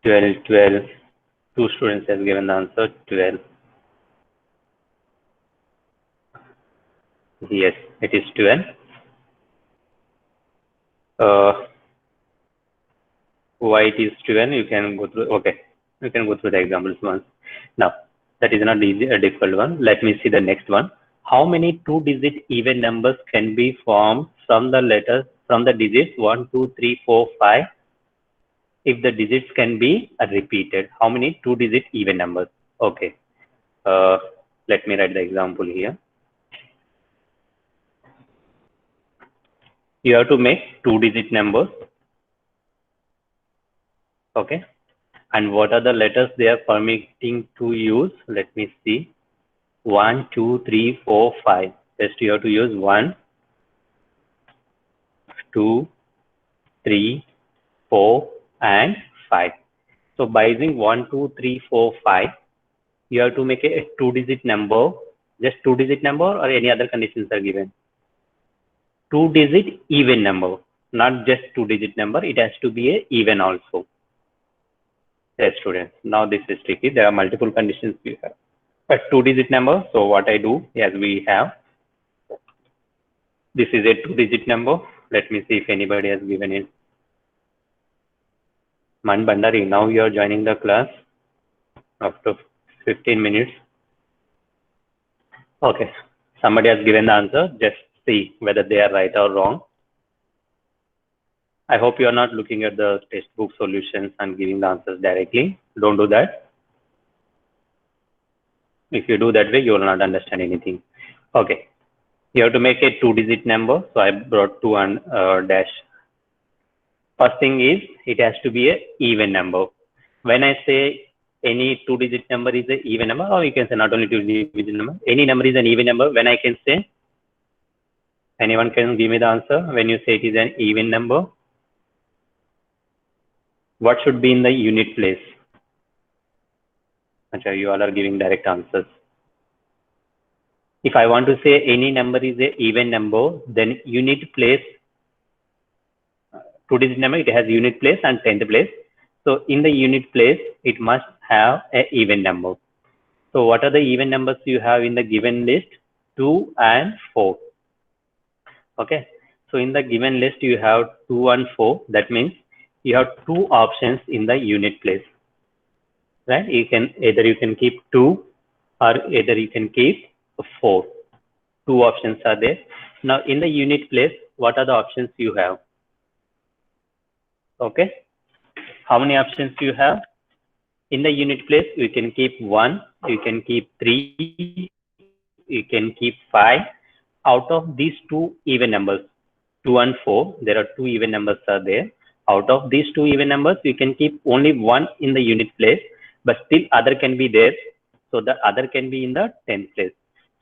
12, 12. Two students have given the answer 12. Yes, it is 12. Why it is 12? You can go through. Okay, you can go through the examples once. Now, that is not easy, a difficult one. Let me see the next one. How many two-digit even numbers can be formed from the letters from the digits 1, 2, 3, 4, 5? If the digits can be repeated, how many two-digit even numbers? Okay. Uh, Let me write the example here. You have to make two-digit numbers. Okay. And what are the letters they are permitting to use? Let me see. 1, 2, 3, 4, 5. Just you have to use 1, 2, 3, 4, and 5. So by using 1, 2, 3, 4, 5, you have to make a two-digit number. Just two-digit number or any other conditions are given. Two-digit even number, not just two-digit number. It has to be a even also. Yes, students. Now this is tricky. There are multiple conditions we have. A two-digit number. So what I do, as we have, this is a two-digit number. Let me see if anybody has given it. Man Bandari, now you are joining the class after 15 minutes. Okay, somebody has given the answer. Just see whether they are right or wrong. I hope you are not looking at the textbook solutions and giving the answers directly. Don't do that. If you do that way, you will not understand anything. Okay, you have to make a two-digit number. So I brought 2 and dash. First thing is it has to be a even number. When I say any two-digit number is an even number, or you can say not only two-digit number, any number is an even number. When I can say, anyone can give me the answer when you say it is an even number? What should be in the unit place? Achha, you all are giving direct answers. If I want to say any number is an even number, then unit place, two-digit number, it has unit place and tenth place. So in the unit place, it must have an even number. So what are the even numbers you have in the given list? 2 and 4. Okay. So in the given list, you have 2 and 4. That means you have two options in the unit place, right? You can either keep 2 or either you can keep 4. Two options are there. Now in the unit place, what are the options you have? Okay. How many options you have? In the unit place, you can keep 1, you can keep 3, you can keep 5. Out of these two even numbers, 2 and 4, there are two even numbers are there. Out of these two even numbers, you can keep only one in the unit place, but still other can be there. So the other can be in the 10th place.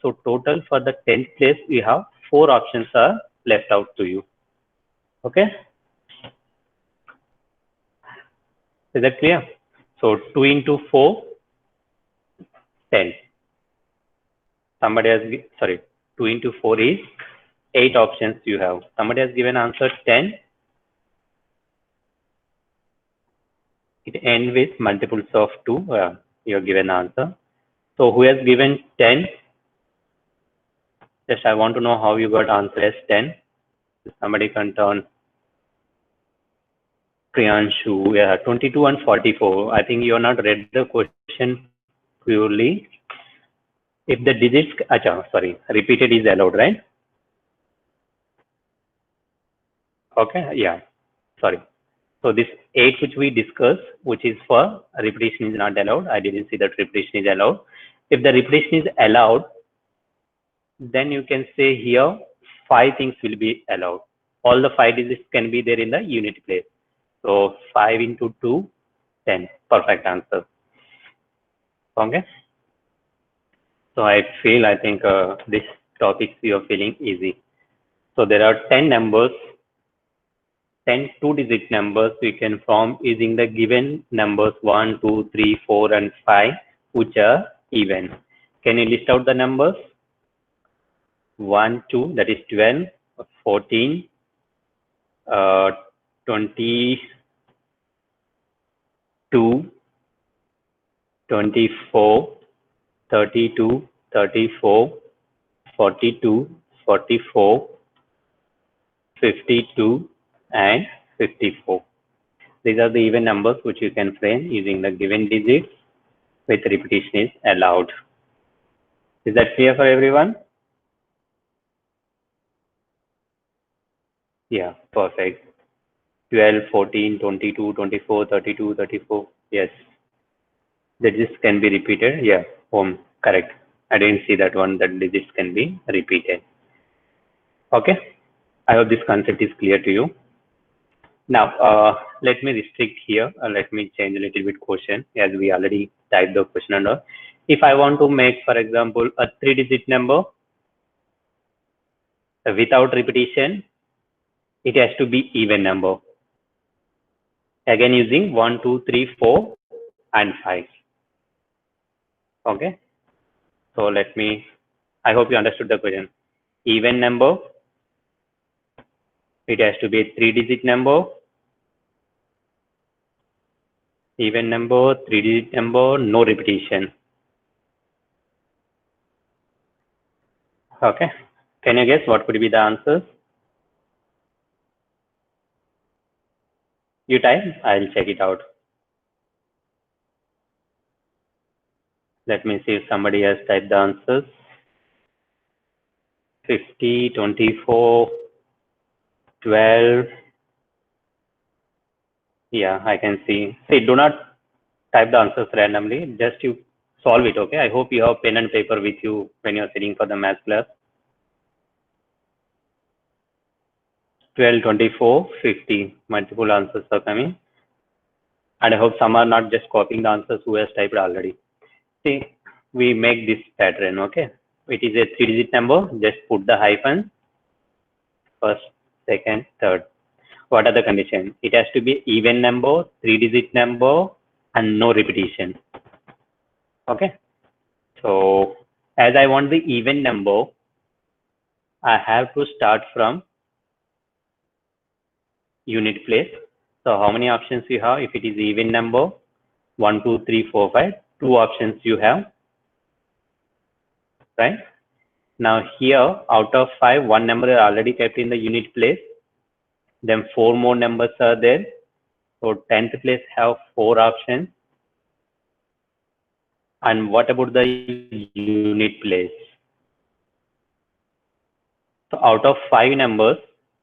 So total for the 10th place, we have 4 options are left out to you. Okay. Is that clear? So 2 into 4, 10. Somebody has, sorry, 2 into 4 is 8 options you have. Somebody has given answer 10. It ends with multiples of 2. You have given answer. So who has given 10? Just I want to know how you got answer as 10. Somebody can turn. Priyanshu, yeah, 22 and 44. I think you have not read the question purely. If the digits, sorry, repeated is allowed, right? Okay, yeah, sorry. So this 8 which we discussed, which is for repetition is not allowed. I didn't see that repetition is allowed. If the repetition is allowed, then you can say here 5 things will be allowed. All the 5 digits can be there in the unit place. So 5 into 2, 10. Perfect answer. Okay. So I think this topic you are feeling easy. So there are 10 numbers, 10 two-digit numbers we can form using the given numbers 1, 2, 3, 4, and 5, which are even. Can you list out the numbers? 1, 2, that is 12, 14, 20, 2, 24, 32, 34, 42, 44, 52, and 54. These are the even numbers which you can frame using the given digits with repetition is allowed. Is that clear for everyone? Yeah, perfect. 12, 14, 22, 24, 32, 34. Yes. The digits can be repeated. Yeah, correct. I didn't see that one, that digits can be repeated. Okay. I hope this concept is clear to you. Now, let me restrict here. Let me change a little bit question as we already typed the question and all. If I want to make, for example, a 3-digit number without repetition, it has to be even number. Again, using 1, 2, 3, 4, and 5. Okay. So I hope you understood the question. Even number, it has to be a 3-digit number. Even number, 3-digit number, no repetition. Okay. Can you guess what could be the answers? You type, I'll check it out. Let me see if somebody has typed the answers. 50, 24, 12. Yeah, I can see. See, do not type the answers randomly. Just you solve it, okay? I hope you have pen and paper with you when you're sitting for the math class. 12, 24, 50. Multiple answers are coming. And I hope some are not just copying the answers who has typed already. See, we make this pattern, okay? It is a 3-digit number. Just put the hyphen. First, second, third. What are the conditions? It has to be even number, 3-digit number, and no repetition. Okay. So as I want the even number, I have to start from unit place. So how many options you have? If it is even number, 1, 2, 3, 4, 5, 2 options you have, right? Now here, out of 5, 1 number is already kept in the unit place. Then 4 more numbers are there. So 10th place have 4 options. And what about the unit place? So out of 5 numbers,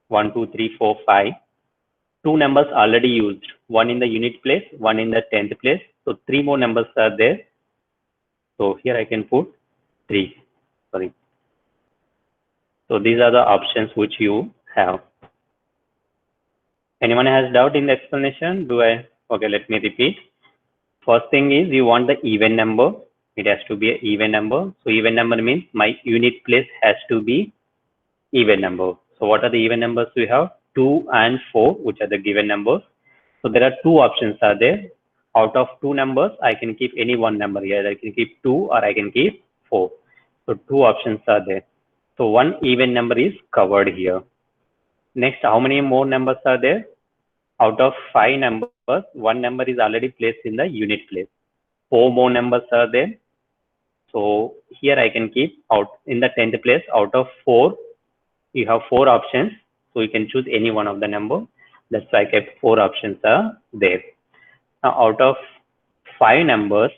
1, 2, 3, 4, 5, 2 numbers already used. 1 in the unit place, 1 in the 10th place. So 3 more numbers are there. So here I can put 3. Sorry. So these are the options which you have. Anyone has doubt in the explanation? Okay, let me repeat. First thing is you want the even number. It has to be an even number. So even number means my unit place has to be even number. So what are the even numbers we have? 2 and 4, which are the given numbers. So there are 2 options are there. Out of 2 numbers, I can keep any one number here. I can keep 2 or I can keep 4. So 2 options are there. So one even number is covered here. Next, how many more numbers are there? Out of 5 numbers, 1 number is already placed in the unit place. 4 more numbers are there. So here I can keep out in the 10th place. Out of 4, you have 4 options. So you can choose any one of the number. That's why I kept 4 options are there. Now out of 5 numbers,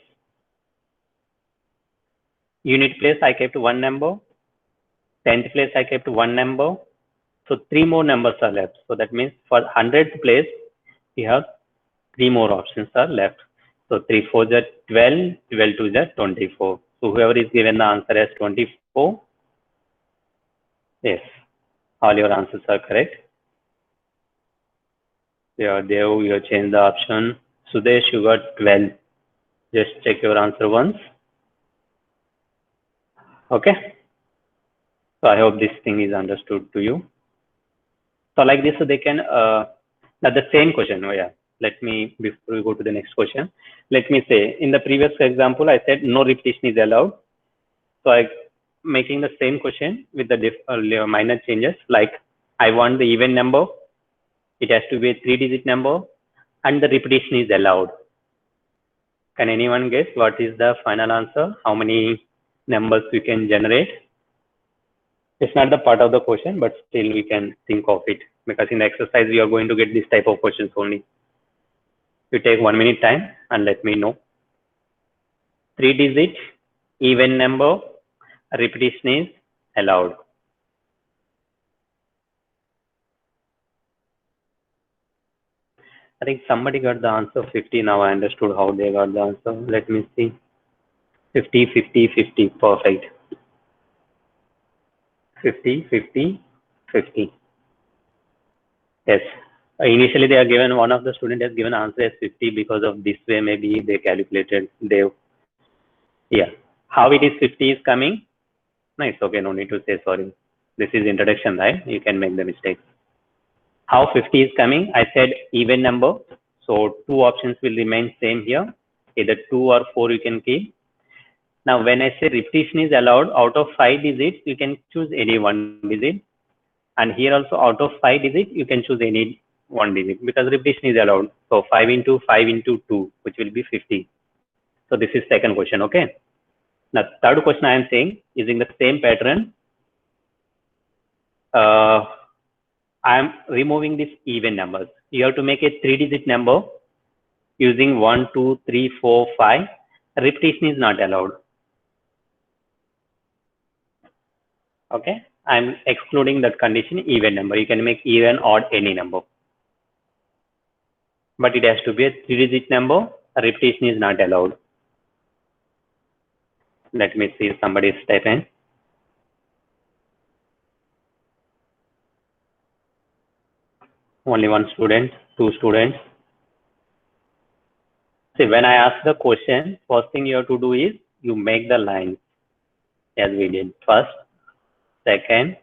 unit place I kept 1 number. 10th place I kept 1 number. So 3 more numbers are left. So that means for 100th place, we have 3 more options are left. So 3 4 is 12, 12 2 is 24. So whoever is given the answer as 24, yes, all your answers are correct. Yeah, Dev, you have changed the option. Sudesh, you got 12. Just check your answer once. Okay. So I hope this thing is understood to you. So like this, so they can, now the same question. Oh yeah. Let me, before we go to the next question, let me say in the previous example, I said no repetition is allowed. So I making the same question with the minor changes. Like I want the even number. It has to be a 3-digit number and the repetition is allowed. Can anyone guess what is the final answer? How many numbers we can generate? It's not the part of the question, but still we can think of it, because in the exercise we are going to get this type of questions only. You take 1 minute time and let me know. 3-digit even number, repetition is allowed. I think somebody got the answer 50. Now I understood how they got the answer. Let me see. 50, 50, 50. Perfect. 50, 50, 50. Yes. Initially they are given, one of the student has given answer as 50 because of this way maybe they calculated. Yeah. How it is 50 is coming? No, it's okay. No need to say sorry. This is introduction, right? You can make the mistakes. How 50 is coming? I said even number. So 2 options will remain same here. Either 2 or 4 you can keep. Now when I say repetition is allowed, out of 5 digits, you can choose any 1 digit. And here also out of 5 digits, you can choose any 1 digit, because repetition is allowed. So 5 into 5 into 2, which will be 50. So this is second question, okay? Now third question I am saying, using the same pattern, I am removing these even numbers. You have to make a 3-digit number using 1, 2, 3, 4, 5. Repetition is not allowed. Okay, I'm excluding that condition, even number. You can make even, odd, any number. But it has to be a 3-digit number. Repetition is not allowed. Let me see if somebody is typing. Only 1 student, 2 students. See, when I ask the question, first thing you have to do is you make the lines as we did. First, second,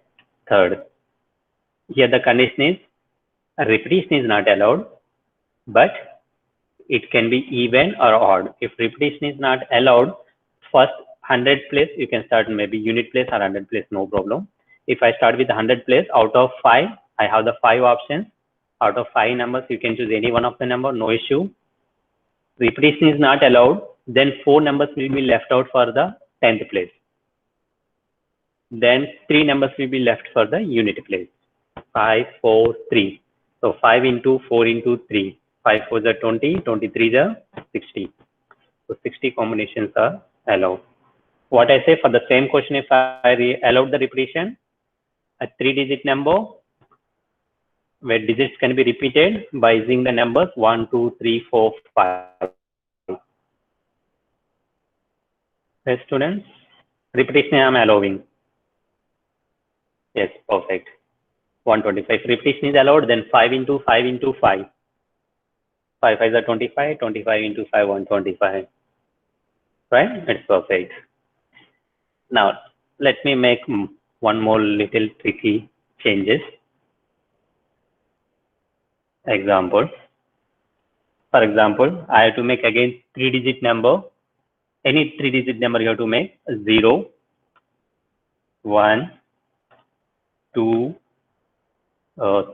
third. Here the condition is repetition is not allowed, but it can be even or odd. If repetition is not allowed, first 100 place, you can start maybe unit place or 100 place, no problem. If I start with 100 place, out of 5, I have the 5 options. Out of 5 numbers, you can choose any one of the number, no issue. Repetition is not allowed, then 4 numbers will be left out for the 10th place. Then 3 numbers will be left for the unit place. 5, 4, 3. So 5 into 4 into 3. 5 4 is 20, 23 is 60. So 60 combinations are allowed. What I say for the same question, if I allowed the repetition, a 3-digit number where digits can be repeated by using the numbers 1, 2, 3, 4, 5. Yes, students, repetition I am allowing. Yes, perfect. 125. Repetition is allowed, then 5 into 5 into 5. 5 5 is 25, 25 into 5, 125. Right? It's perfect. Now, let me make one more little tricky changes. Example. For example, I have to make again 3-digit number. Any 3-digit number you have to make 0, 1, 2,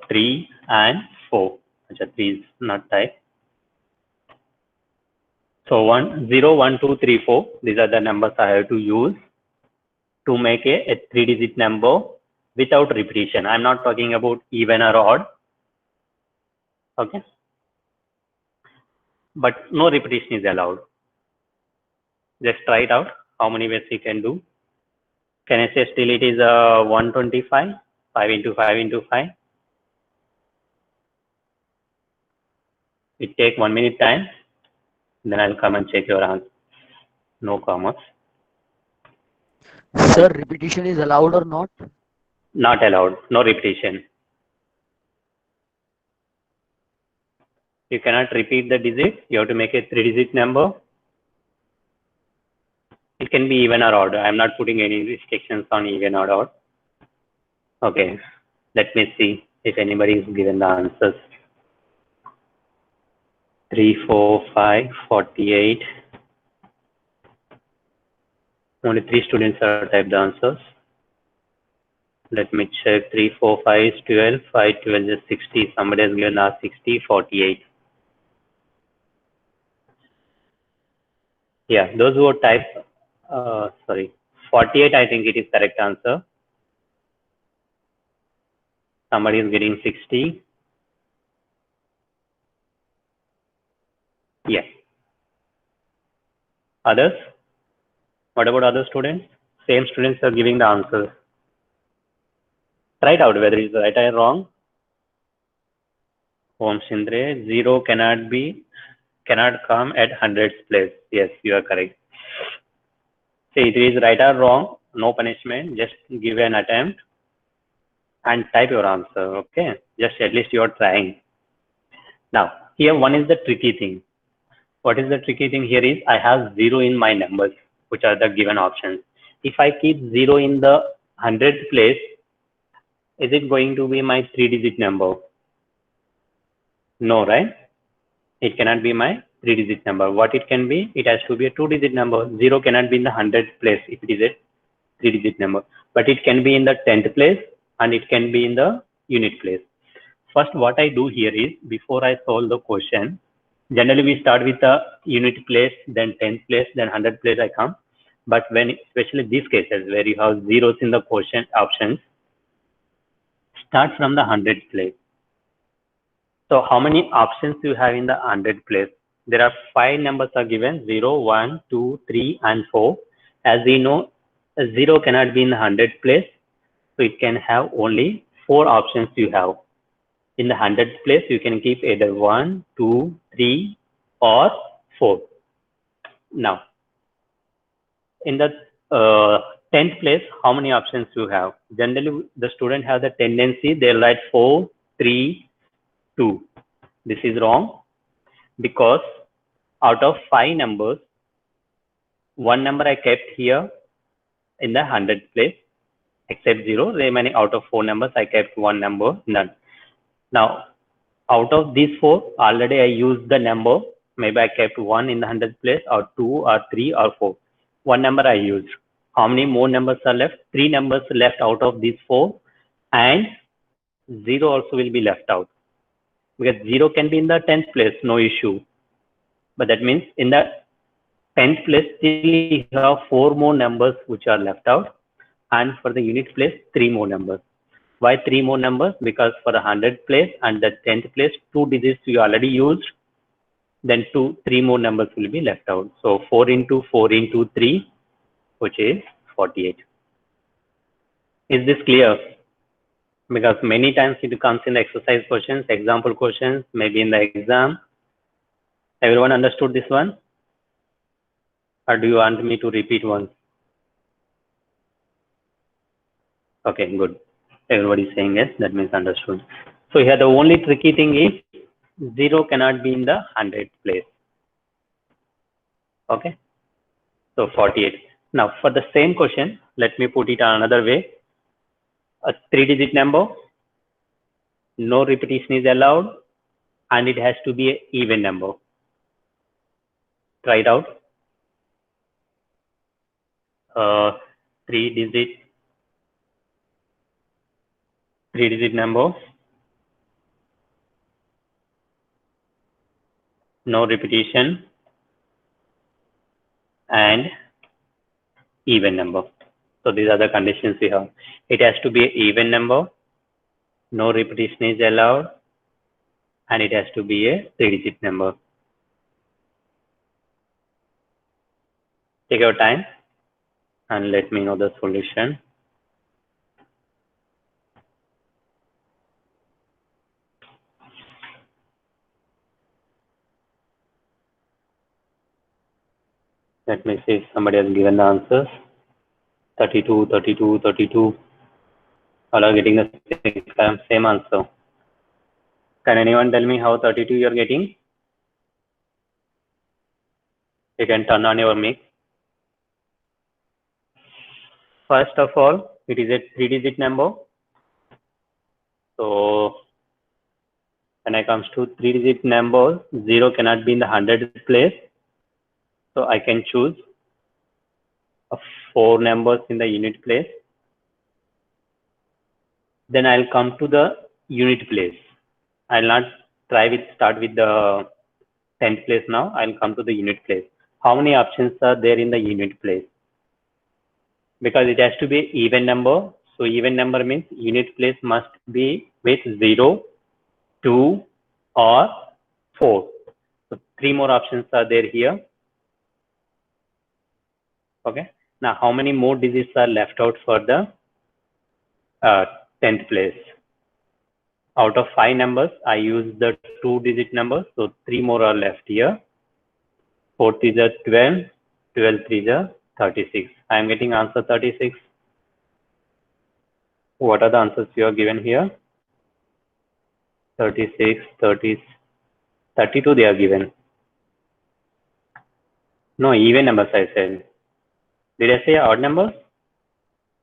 3, and 4. 3 is not type. So 0, 1, 2, 3, 4. These are the numbers I have to use to make a 3-digit number without repetition. I'm not talking about even or odd. Okay. But no repetition is allowed. Just try it out. How many ways you can do? Can I say still it is 125? 5 into 5 into 5. It take 1 minute time. Then I'll come and check your answer. No commas. Sir, repetition is allowed or not? Not allowed. No repetition. You cannot repeat the digit. You have to make a 3-digit number. It can be even or odd. I'm not putting any restrictions on even or odd. Okay. Let me see if anybody is given the answers. 3, 4, 5, 48. Only 3 students have typed the answers. Let me check. 3, 4, 5 is 12. 5, 12 is 60. Somebody has given us 60, 48. Yeah, those who type, sorry, 48, I think it is correct answer. Somebody is getting 60. Yes. Others? What about other students? Same students are giving the answers. Try it out whether it's right or wrong. Om Shindre, 0 cannot come at hundreds place. Yes, you are correct. Say it is right or wrong, no punishment, just give an attempt and type your answer, okay? Just at least you are trying. Now, here one is the tricky thing. What is the tricky thing here is I have 0 in my numbers, which are the given options. If I keep 0 in the 100th place, is it going to be my 3-digit number? No, right? It cannot be my 3-digit number. What it can be? It has to be a 2-digit number. 0 cannot be in the 100th place if it is a 3-digit number, but it can be in the 10th place and it can be in the unit place. First, what I do here is before I solve the question, generally we start with the unit place, then 10th place, then 100th place I come. But when, especially these cases where you have zeros in the question options, start from the 100th place. So how many options you have in the 100th place? There are 5 numbers are given, 0, 1, 2, 3, and 4. As we know, 0 cannot be in the 100th place. So it can have only 4 options you have. In the 100th place, you can keep either 1, 2, 3, or 4. Now, in the 10th place, how many options you have? Generally, the student has a tendency, they'll write 4, 3, 2. This is wrong because out of 5 numbers, 1 number I kept here in the 100th place, except 0. Remaining out of 4 numbers, I kept 1 number, none. Now, out of these 4, already I used the number. Maybe I kept 1 in the 100th place, or 2, or 3, or 4. 1 number I used. How many more numbers are left? 3 numbers left out of these 4, and 0 also will be left out. Because 0 can be in the 10th place, no issue. But that means in the 10th place, still you have 4 more numbers which are left out. And for the unit place, 3 more numbers. Why 3 more numbers? Because for the 100th place and the 10th place, 2 digits you already used. Then 3 more numbers will be left out. So 4 into 4 into 3, which is 48. Is this clear? Because many times it comes in the exercise questions, example questions, maybe in the exam. Everyone understood this one? Or do you want me to repeat once? Okay, good. Everybody is saying yes, that means understood. So here the only tricky thing is 0 cannot be in the 100th place. Okay, so 48. Now for the same question, let me put it another way. A 3-digit number, no repetition is allowed, and it has to be an even number. Try it out. 3-digit number, no repetition, and even number. So these are the conditions we have. It has to be an even number, no repetition is allowed, and it has to be a 3-digit number. Take your time and let me know the solution. Let me see if somebody has given the answers. 32, 32, 32. All are getting the same answer. Can anyone tell me how 32 you are getting? You can turn on your mic. First of all, it is a 3-digit number. So when it comes to 3-digit numbers, 0 cannot be in the 100th place. So I can choose 4 numbers in the unit place. Then I'll come to the unit place. I'll not start with the 10th place now. I'll come to the unit place. how many options are there in the unit place? Because it has to be even number. So even number means unit place must be with 0, 2, or 4. So 3 more options are there here. Okay. Now, how many more digits are left out for the 10th place? Out of 5 numbers, I use the 2-digit numbers. So 3 more are left here. 4 is a 12, 12 is a 36. I am getting answer 36. What are the answers you are given here? 36, 30, 32 they are given. No, even numbers I said. Did I say odd numbers?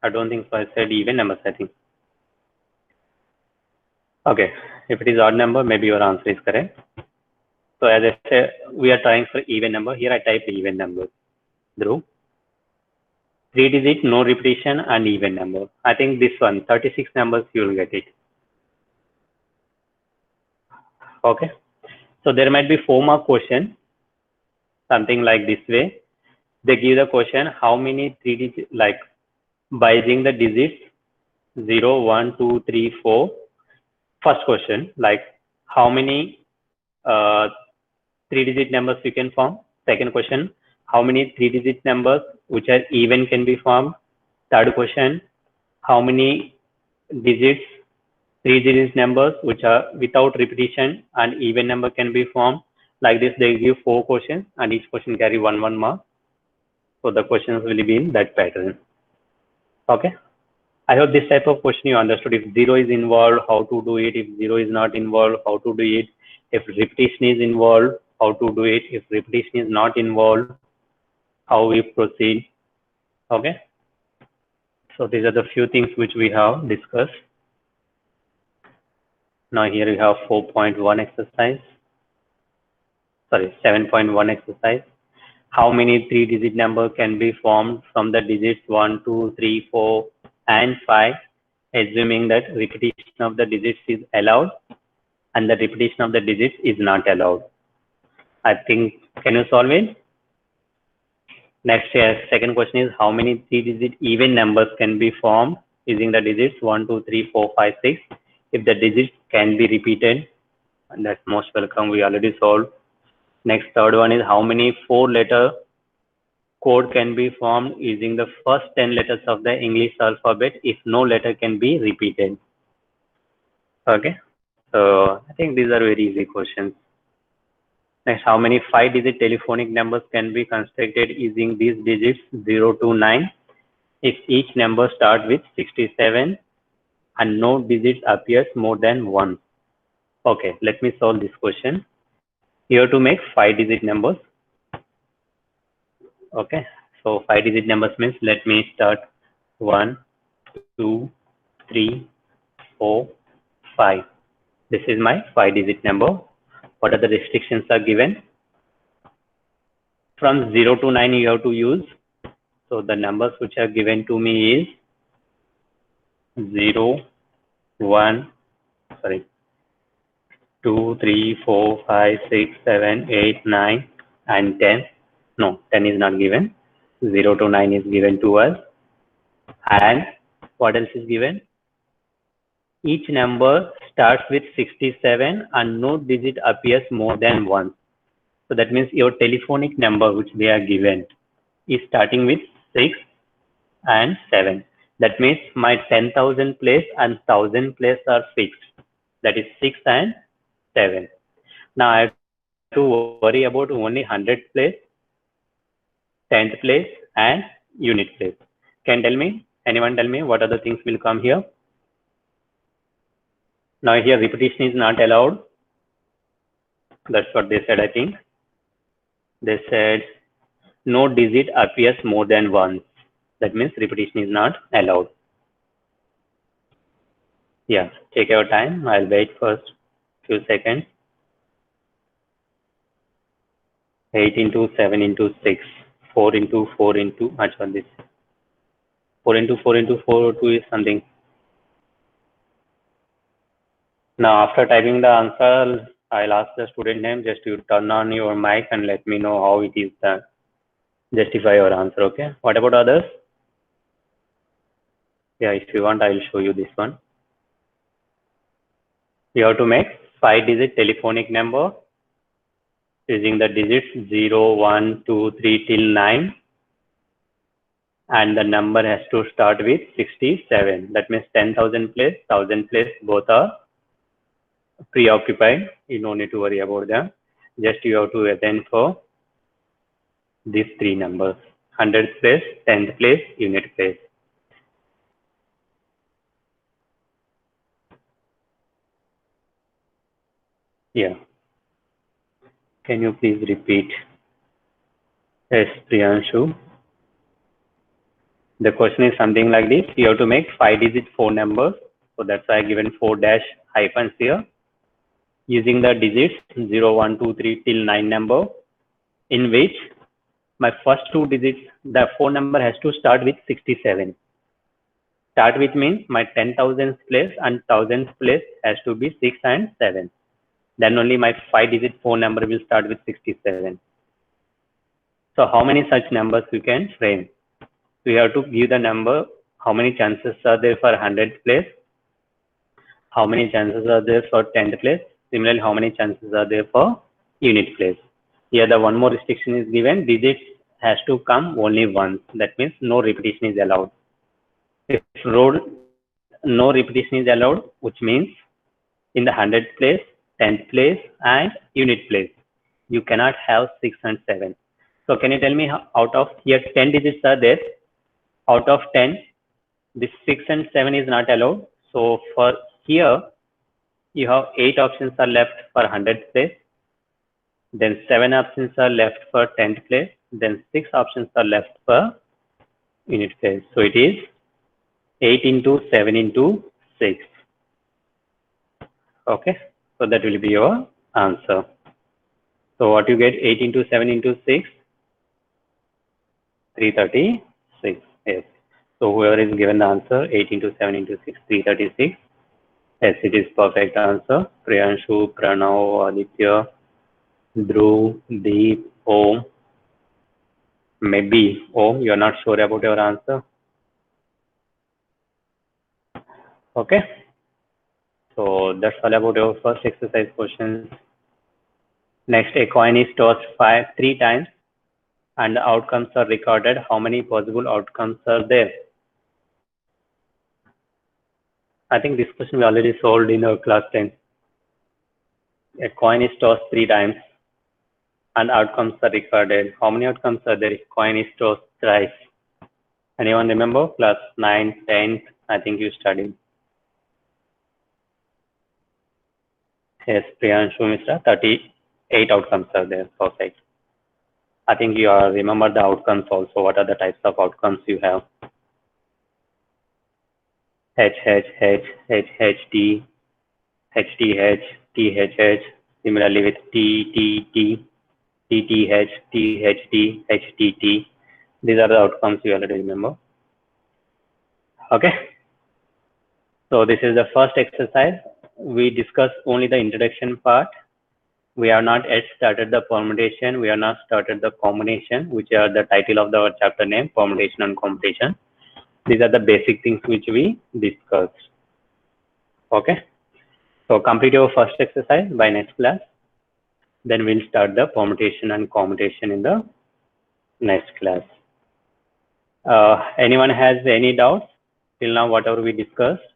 I don't think so. I said even numbers, I think. Okay, if it is odd number, maybe your answer is correct. So as I said, we are trying for even number. Here I type even number. Dhruv. 3-digit, no repetition, and even number. I think this one, 36 numbers, you will get it. Okay. So there might be 4 more questions, something like this way. They give the question, how many 3-digit, like by using the digits 0, 1, 2, 3, 4. First question, like how many 3-digit numbers you can form. Second question, how many 3-digit numbers which are even can be formed. Third question, how many digits 3-digit numbers which are without repetition and even number can be formed. Like this, they give 4 questions and each question carry 1 mark. So the questions will be in that pattern. Okay. I hope this type of question you understood. If 0 is involved, how to do it. If 0 is not involved, how to do it. If repetition is involved, how to do it. If repetition is not involved, how we proceed. Okay. So these are the few things which we have discussed. Now here we have 4.1 exercise. Sorry, 7.1 exercise. How many 3-digit number can be formed from the digits 1, 2, 3, 4, and 5, assuming that repetition of the digits is allowed and the repetition of the digits is not allowed. I think, can you solve it? Next, second question is, how many 3-digit even numbers can be formed using the digits 1, 2, 3, 4, 5, 6, if the digits can be repeated? And that's most welcome, we already solved. Next, third one is, how many 4-letter code can be formed using the first 10 letters of the English alphabet if no letter can be repeated? Okay, so I think these are very easy questions. Next, how many 5-digit telephonic numbers can be constructed using these digits 0 to 9 if each number starts with 67 and no digit appears more than 1? Okay, let me solve this question. Here to make 5-digit numbers. Okay, so 5-digit numbers means, let me start 1, 2, 3, 4, 5. This is my 5-digit number. What are the restrictions are given? From 0 to 9 you have to use. So the numbers which are given to me is 0, 1, 2, 3, 4, 5, 6, 7, 8, 9, and 10. No, 10 is not given. 0 to 9 is given to us. And what else is given? Each number starts with 67 and no digit appears more than 1. So that means your telephonic number which they are given is starting with 6 and 7. That means my 10,000 place and 1,000 place are fixed. That is 6 and 7. Now I have to worry about only 100th place, 10th place, and unit place. Can tell me, anyone tell me what other things will come here? Now here repetition is not allowed. That's what they said, I think. They said no digit appears more than once. That means repetition is not allowed. Yeah, take your time. I'll wait first few seconds. 8 into 7 into 6. 4 into 4 into, much on this. 4 into 4 into 4 2 is something. Now after typing the answer, I'll ask the student name. Just you turn on your mic and let me know how it is done. justify your answer. Okay. What about others? Yeah, if you want, I will show you this one. You have to make 5-digit telephonic number using the digits 0, 1, 2, 3 till 9. And the number has to start with 67. That means 10,000 place, 1,000 place, both are preoccupied. You don't need to worry about them. Just you have to attend for these three numbers: 100th place, 10th place, unit place. Yeah. Can you please repeat? Yes, Priyanshu. The question is something like this. You have to make 5-digit phone numbers. So that's why I given 4 dash hyphens here. Using the digits 0, 1, 2, 3 till 9 number, in which my first 2 digits, the phone number has to start with 67. Start with means my 10,000th place and 1,000th place has to be 6 and 7. Then only my 5-digit phone number will start with 67. So how many such numbers you can frame? So you have to give the number, how many chances are there for 100th place, how many chances are there for 10th place, similarly how many chances are there for unit place. Here the one more restriction is given, digits has to come only once. That means no repetition is allowed. If no repetition is allowed, which means in the 100th place, 10th place and unit place, you cannot have 6 and 7. So can you tell me how, out of here 10 digits are there, out of 10, this 6 and 7 is not allowed. So for here, you have 8 options are left for 100th place, then 7 options are left for 10th place, then 6 options are left for unit place. So it is 8 into 7 into 6. Okay, so that will be your answer. So what you get, 8 into 7 into 6, 336. Yes. So whoever is given the answer, 8 into 7 into 6, 336. Yes, it is perfect answer. Priyanshu, Pranav, Aditya, Dhruv, Deep, Om. Maybe Om, you're not sure about your answer. Okay. So that's all about your first exercise questions. Next, a coin is tossed 3 times and the outcomes are recorded. How many possible outcomes are there? I think this question we already solved in our class 10. A coin is tossed 3 times and outcomes are recorded. How many outcomes are there if coin is tossed thrice? Anyone remember? Class 9, 10th, I think you studied. Yes, Priyanshu Mishra, 38 outcomes are there. Perfect. I think you remember the outcomes also. What are the types of outcomes you have? H, H, H, H, H, T, H, T, H, T, H, H. Similarly with T, T, T, T, T, H, T, H, T, H, T, T. These are the outcomes you already remember. Okay. So this is the first exercise. We discussed only the introduction part. We have not yet started the permutation. We have not started the combination, which are the title of the chapter name, permutation and computation. These are the basic things which we discussed. Okay. So complete your first exercise by next class. Then we'll start the permutation and commutation in the next class. Anyone has any doubts till now, whatever we discussed?